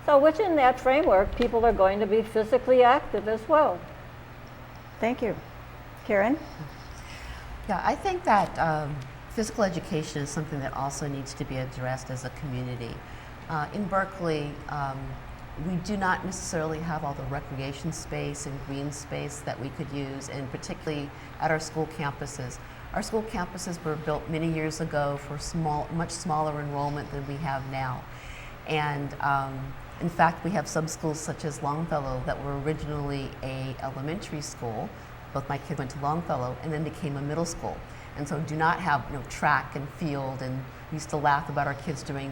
So within that framework, people are going to be physically active as well. Thank you. Karen? Yeah, I think that physical education is something that also needs to be addressed as a community. In Berkeley, we do not necessarily have all the recreation space and green space that we could use, and particularly at our school campuses. Our school campuses were built many years ago for much smaller enrollment than we have now. And in fact, we have some schools such as Longfellow that were originally an elementary school. Both my kids went to Longfellow and then became a middle school. And so do not have track and field, and we used to laugh about our kids doing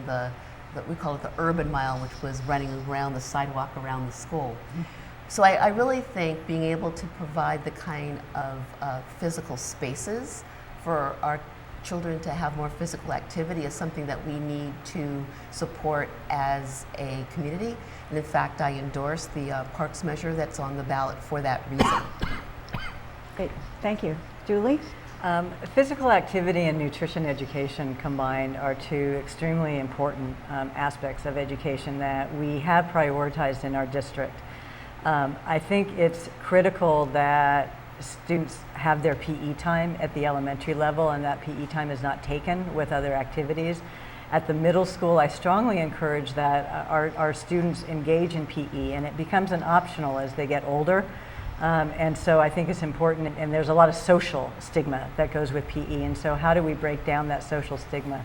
we call it the urban mile, which was running around the sidewalk around the school. So I really think being able to provide the kind of physical spaces for our children to have more physical activity is something that we need to support as a community. And in fact, I endorse the parks measure that's on the ballot for that reason. Great, thank you. Julie? Physical activity and nutrition education combined are two extremely important aspects of education that we have prioritized in our district. I think it's critical that students have their PE time at the elementary level, and that PE time is not taken with other activities. At the middle school, I strongly encourage that our students engage in PE, and it becomes an optional as they get older. And so I think it's important, and there's a lot of social stigma that goes with PE, and so how do we break down that social stigma?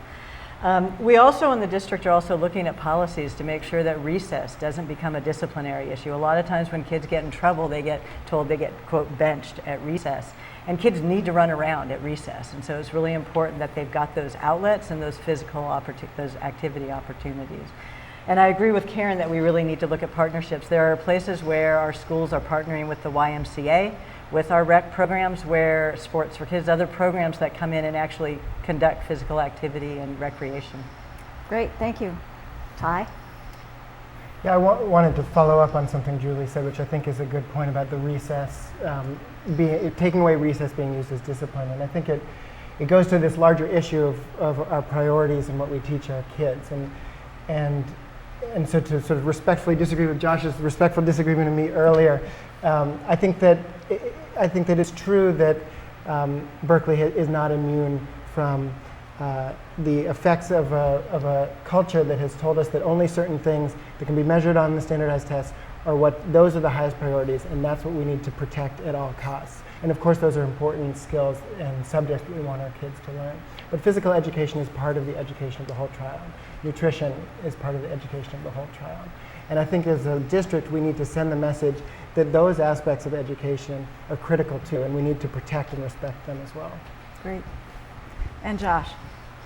We also in the district are also looking at policies to make sure that recess doesn't become a disciplinary issue. A lot of times when kids get in trouble, they get told they get, quote, benched at recess. And kids need to run around at recess, and so it's really important that they've got those outlets and those those activity opportunities. And I agree with Karen that we really need to look at partnerships. There are places where our schools are partnering with the YMCA, with our rec programs, where Sports for Kids, other programs that come in and actually conduct physical activity and recreation. Great, thank you. Ty? Yeah, I wanted to follow up on something Julie said, which I think is a good point about the recess, taking away recess being used as discipline. And I think it goes to this larger issue of our priorities and what we teach our kids. And so to sort of respectfully disagree with Josh's respectful disagreement with me earlier, I think that it's true that Berkeley is not immune from the effects of a culture that has told us that only certain things that can be measured on the standardized tests those are the highest priorities, and that's what we need to protect at all costs. And of course, those are important skills and subjects that we want our kids to learn. But physical education is part of the education of the whole child. Nutrition is part of the education of the whole child. And I think as a district, we need to send the message that those aspects of education are critical too, and we need to protect and respect them as well. Great. And Josh?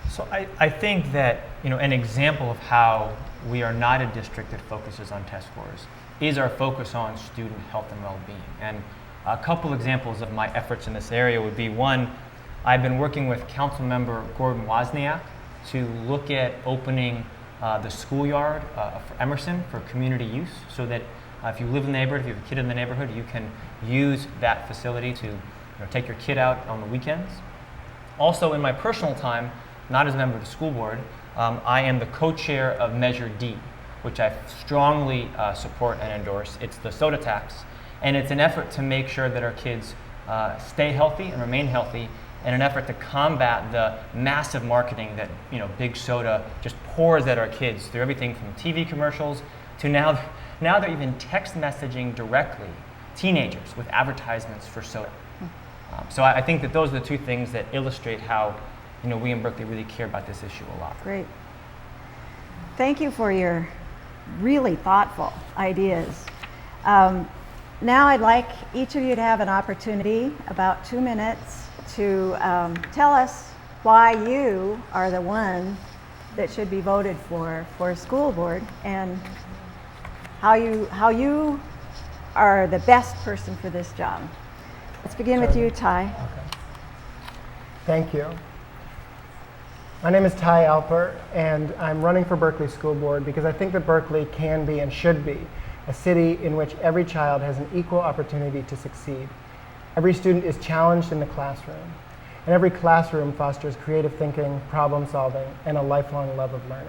So I think that an example of how we are not a district that focuses on test scores is our focus on student health and well-being. And a couple examples of my efforts in this area would be, one, I've been working with Council Member Gordon Wozniak to look at opening the schoolyard for Emerson for community use, so that if you live in the neighborhood, if you have a kid in the neighborhood, you can use that facility to take your kid out on the weekends. Also, in my personal time, not as a member of the school board, I am the co-chair of Measure D, which I strongly support and endorse. It's the soda tax, and it's an effort to make sure that our kids stay healthy and remain healthy, in an effort to combat the massive marketing that Big Soda just pours at our kids through everything from TV commercials to now they're even text messaging directly teenagers with advertisements for soda. So I think that those are the two things that illustrate how we in Berkeley really care about this issue a lot. Great. Thank you for your really thoughtful ideas. Now I'd like each of you to have an opportunity, about 2 minutes, to tell us why you are the one that should be voted for school board, and how you are the best person for this job. Let's begin with you, Ty. Okay. Thank you. My name is Ty Alper, and I'm running for Berkeley School Board because I think that Berkeley can be and should be a city in which every child has an equal opportunity to succeed. Every student is challenged in the classroom, and every classroom fosters creative thinking, problem solving, and a lifelong love of learning.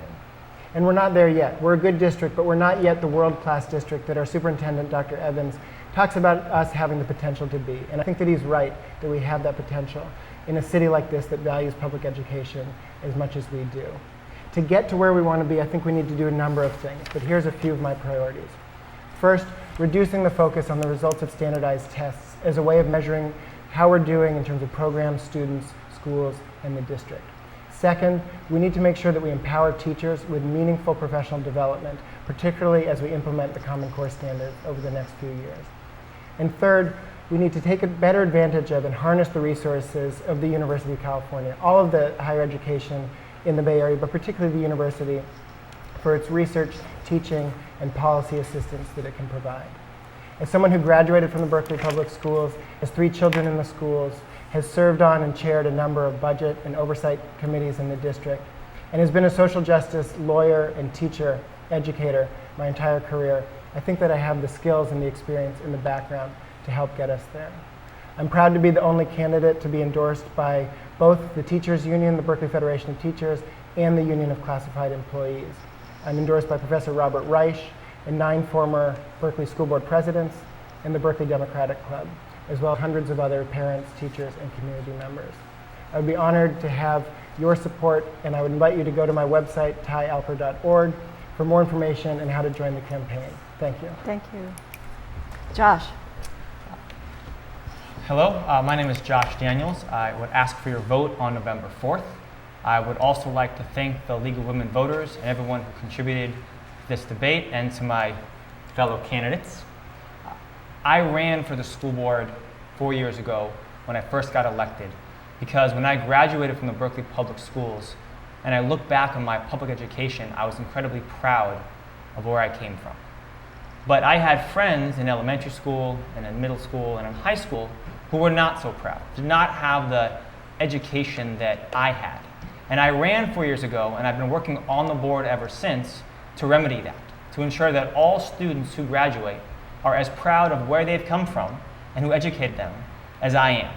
And we're not there yet. We're a good district, but we're not yet the world-class district that our superintendent, Dr. Evans, talks about us having the potential to be. And I think that he's right, that we have that potential in a city like this that values public education as much as we do. To get to where we want to be, I think we need to do a number of things, but here's a few of my priorities. First, reducing the focus on the results of standardized tests as a way of measuring how we're doing in terms of programs, students, schools, and the district. Second, we need to make sure that we empower teachers with meaningful professional development, particularly as we implement the Common Core standards over the next few years. And third, we need to take a better advantage of and harness the resources of the University of California, all of the higher education in the Bay Area, but particularly the university, for its research, teaching, and policy assistance that it can provide. As someone who graduated from the Berkeley Public Schools, has 3 children in the schools, has served on and chaired a number of budget and oversight committees in the district, and has been a social justice lawyer and teacher, educator my entire career, I think that I have the skills and the experience in the background to help get us there. I'm proud to be the only candidate to be endorsed by both the Teachers Union, the Berkeley Federation of Teachers, and the Union of Classified Employees. I'm endorsed by Professor Robert Reich and 9 former Berkeley School Board presidents and the Berkeley Democratic Club, as well as hundreds of other parents, teachers, and community members. I would be honored to have your support, and I would invite you to go to my website, tyalper.org, for more information and how to join the campaign. Thank you. Thank you. Josh. Hello, my name is Josh Daniels. I would ask for your vote on November 4th. I would also like to thank the League of Women Voters and everyone who contributed to this debate, and to my fellow candidates. I ran for the school board 4 years ago when I first got elected, because when I graduated from the Berkeley Public Schools and I look back on my public education, I was incredibly proud of where I came from. But I had friends in elementary school and in middle school and in high school who were not so proud, did not have the education that I had. And I ran 4 years ago, and I've been working on the board ever since to remedy that, to ensure that all students who graduate are as proud of where they've come from and who educated them as I am.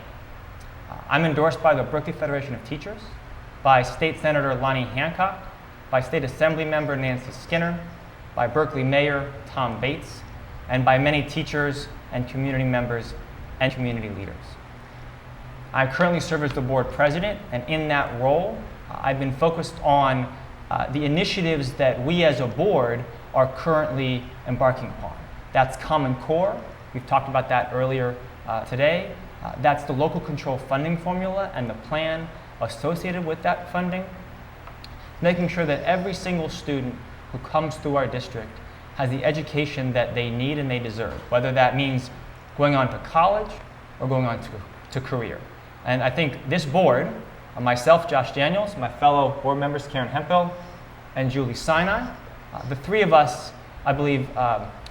I'm endorsed by the Berkeley Federation of Teachers, by State Senator Lonnie Hancock, by State Assembly Member Nancy Skinner, by Berkeley Mayor Tom Bates, and by many teachers and community members and community leaders. I currently serve as the board president, and in that role, I've been focused on the initiatives that we as a board are currently embarking upon. That's Common Core. We've talked about that earlier today. That's the local control funding formula and the plan associated with that funding, making sure that every single student who comes through our district has the education that they need and they deserve, whether that means going on to college or going on to career. And I think this board, myself, Josh Daniels, my fellow board members, Karen Hemphill and Julie Sinai, the 3 of us, I believe,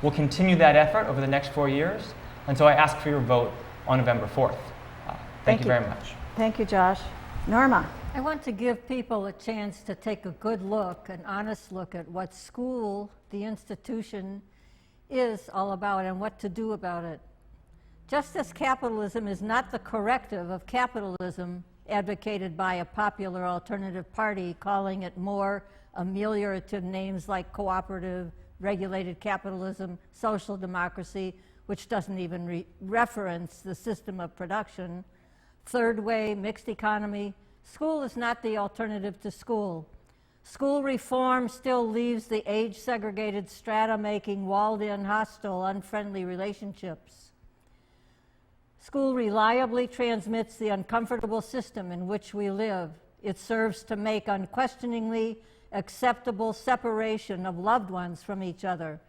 will continue that effort over the next 4 years. And so I ask for your vote on November 4th. Thank you very much. Thank you, Josh. Norma. I want to give people a chance to take a good look, an honest look at what school, the institution, is all about and what to do about it. Just as capitalism is not the corrective of capitalism advocated by a popular alternative party calling it more ameliorative names like cooperative, regulated capitalism, social democracy, which doesn't even reference the system of production, third way, mixed economy. School is not the alternative to school. School reform still leaves the age-segregated strata making walled-in, hostile, unfriendly relationships. School reliably transmits the uncomfortable system in which we live. It serves to make unquestioningly acceptable separation of loved ones from each other.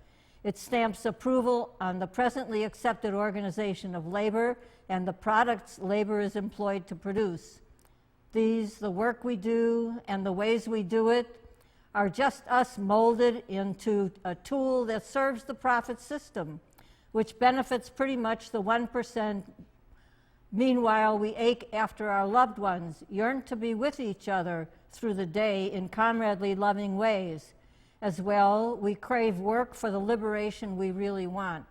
It stamps approval on the presently accepted organization of labor and the products labor is employed to produce. These, the work we do and the ways we do it, are just us molded into a tool that serves the profit system, which benefits pretty much the 1%. Meanwhile, we ache after our loved ones, yearn to be with each other through the day in comradely, loving ways. As well, we crave work for the liberation we really want.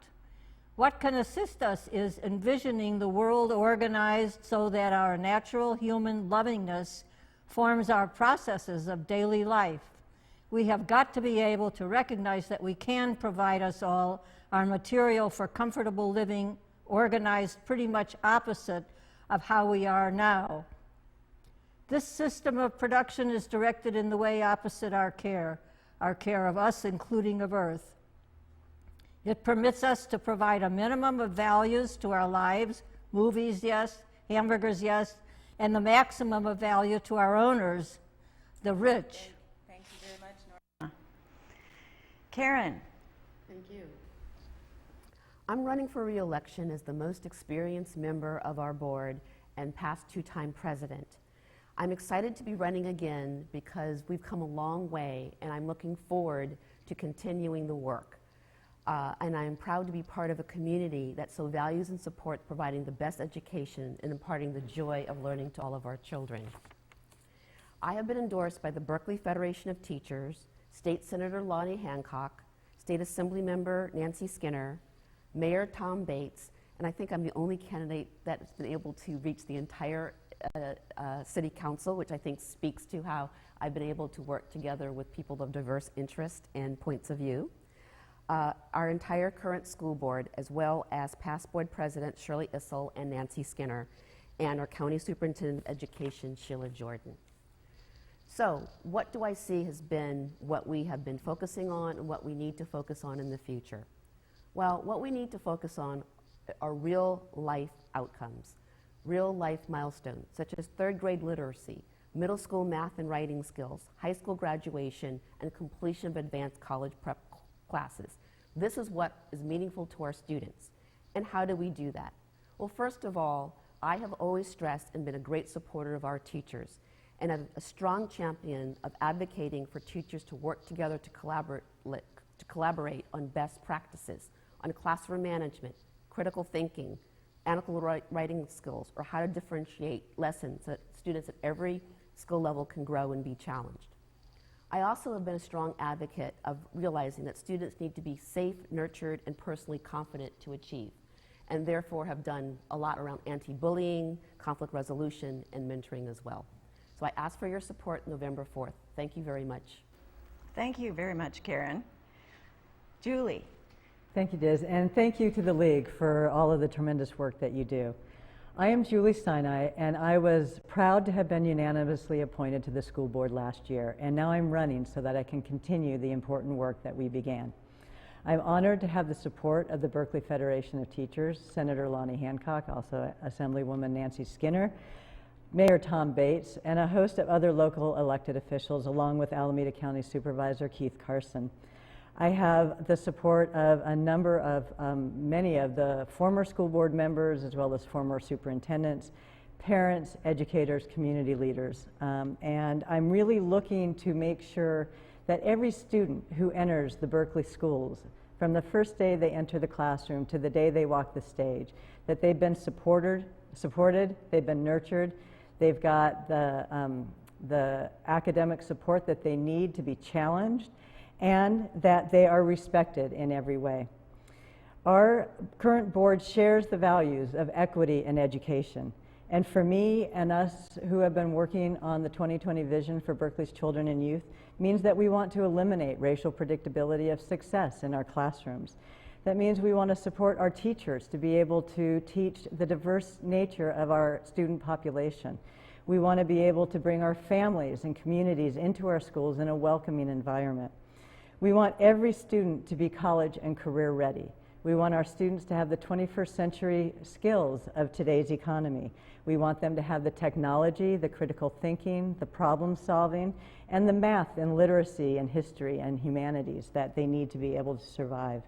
What can assist us is envisioning the world organized so that our natural human lovingness forms our processes of daily life. We have got to be able to recognize that we can provide us all our material for comfortable living, organized pretty much opposite of how we are now. This system of production is directed in the way opposite our care of us, including of Earth. It permits us to provide a minimum of values to our lives, movies, yes, hamburgers, yes, and the maximum of value to our owners, the rich. Thank you very much, Norma. Karen. Thank you. I'm running for re-election as the most experienced member of our board and past 2-time president. I'm excited to be running again because we've come a long way and I'm looking forward to continuing the work. And I am proud to be part of a community that so values and supports providing the best education and imparting the joy of learning to all of our children. I have been endorsed by the Berkeley Federation of Teachers, State Senator Lonnie Hancock, State Assembly Member Nancy Skinner, Mayor Tom Bates, and I think I'm the only candidate that's been able to reach the entire City Council, which I think speaks to how I've been able to work together with people of diverse interest and points of view. Our entire current school board, as well as past board president Shirley Issel and Nancy Skinner, and our county superintendent of education, Sheila Jordan. So what do I see has been what we have been focusing on and what we need to focus on in the future? Well, what we need to focus on are real life outcomes, real life milestones, such as third grade literacy, middle school math and writing skills, high school graduation, and completion of advanced college prep classes. This is what is meaningful to our students. And how do we do that? Well, first of all, I have always stressed and been a great supporter of our teachers and a strong champion of advocating for teachers to work together to collaborate on best practices, on classroom management, critical thinking, analytical writing skills, or how to differentiate lessons so that students at every skill level can grow and be challenged. I also have been a strong advocate of realizing that students need to be safe, nurtured, and personally confident to achieve, and therefore have done a lot around anti-bullying, conflict resolution, and mentoring as well. So I ask for your support November 4th. Thank you very much. Thank you very much, Karen. Julie. Thank you, Diz, and thank you to the League for all of the tremendous work that you do. I am Julie Sinai, and I was proud to have been unanimously appointed to the school board last year, and now I'm running so that I can continue the important work that we began. I'm honored to have the support of the Berkeley Federation of Teachers, Senator Lonnie Hancock, also Assemblywoman Nancy Skinner, Mayor Tom Bates, and a host of other local elected officials, along with Alameda County Supervisor Keith Carson. I have the support of a number of many of the former school board members, as well as former superintendents, parents, educators, community leaders. And I'm really looking to make sure that every student who enters the Berkeley schools, from the first day they enter the classroom to the day they walk the stage, that they've been supported, they've been nurtured, they've got the academic support that they need to be challenged, and that they are respected in every way. Our current board shares the values of equity in education. And for me and us who have been working on the 2020 vision for Berkeley's children and youth means that we want to eliminate racial predictability of success in our classrooms. That means we want to support our teachers to be able to teach the diverse nature of our student population. We want to be able to bring our families and communities into our schools in a welcoming environment. We want every student to be college and career ready. We want our students to have the 21st century skills of today's economy. We want them to have the technology, the critical thinking, the problem solving, and the math and literacy and history and humanities that they need to be able to survive.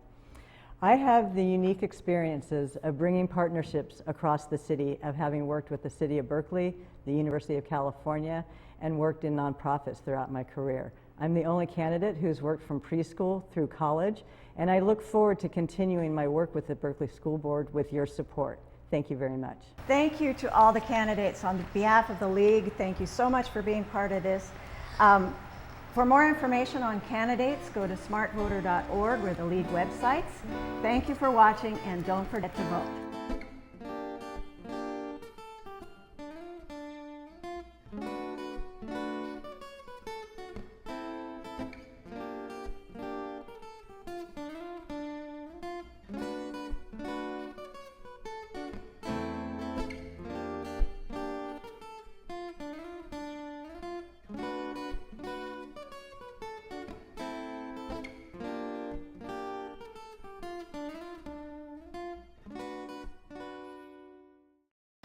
I have the unique experiences of bringing partnerships across the city, of having worked with the City of Berkeley, the University of California, and worked in nonprofits throughout my career. I'm the only candidate who's worked from preschool through college, and I look forward to continuing my work with the Berkeley School Board with your support. Thank you very much. Thank you to all the candidates on behalf of the League. Thank you so much for being part of this. For more information on candidates, go to smartvoter.org or the League websites. Thank you for watching, and don't forget to vote.